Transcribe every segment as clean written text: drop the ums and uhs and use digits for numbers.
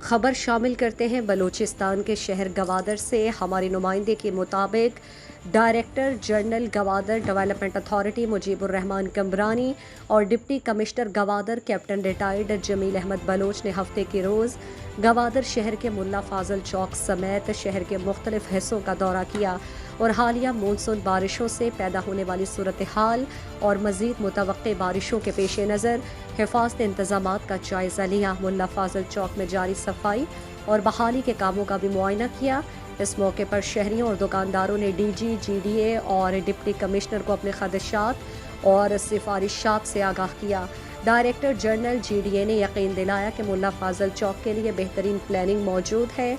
خبر شامل کرتے ہیں بلوچستان کے شہر گوادر سے۔ ہماری نمائندے کے مطابق director general Gwadar development authority Mujib ur Rahman Kambrani اور deputy commissioner Gwadar captain retired Jamil Ahmed Baloch نے ہفتے کے روز گوادر شہر کے ملا فاضل چوک سمیت شہر کے مختلف حصوں کا دورہ کیا اور حالیہ مونسون بارشوں سے پیدا ہونے والی صورتحال اور مزید متوقع بارشوں کے پیش نظر حفاظتی انتظامات کا جائزہ لیا۔ ملا فاضل چوک میں جاری صفائی اور بحالی کے کاموں کا بھی معائنہ کیا۔ اس موقع پر شہریوں اور دکانداروں نے ڈی جی، جی ڈی اے اور ڈپٹی کمشنر کو اپنے خدشات اور سفارشات سے آگاہ کیا۔ Director general G D A نے یقین دلایا کہ ملا فاضل چوک کے لیے بہترین پلاننگ موجود ہے۔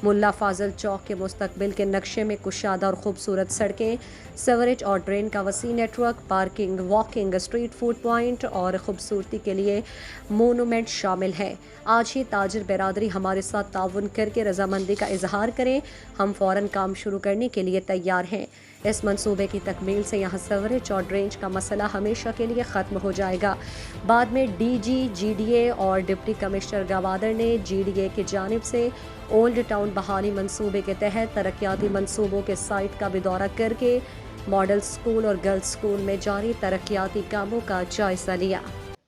ملا فاضل چوک کے مستقبل کے نقشے میں کشادہ اور خوبصورت سڑکیں، سیوریج اور ڈرین کا وسیع network, parking, walking, street food point اور خوبصورتی کے لیے مونومنٹ شامل ہے۔ آج ہی تاجر برادری ہمارے ساتھ تعاون کر کے رضامندی کا اظہار کریں، ہم فوراً کام شروع کرنے کے لیے تیار ہیں۔ اس منصوبے کی تکمیل سے یہاں سیوریج اور ڈرینج کا مسئلہ ہمیشہ کے لیے ختم ہو جائے گا۔ بعد میں ڈی جی، جی ڈی اے اور ڈپٹی کمشنر گوادر نے جی ڈی اے کی جانب سے اولڈ ٹاؤن بحالی منصوبے کے تحت ترقیاتی منصوبوں کے سائٹ کا بھی دورہ کر کے ماڈل اسکول اور گرلز اسکول میں جاری ترقیاتی کاموں کا جائزہ لیا۔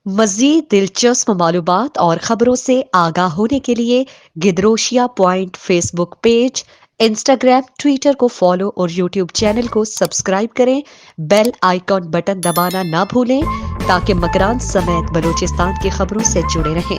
مزید دلچسپ معلومات اور خبروں سے آگاہ ہونے کے لیے Gedrosia point Facebook page, Instagram, Twitter کو فالو اور یوٹیوب چینل کو سبسکرائب کریں۔ بیل آئیکن بٹن دبانا نہ بھولیں تاکہ مکران سمیت بلوچستان کی خبروں سے جڑے رہیں۔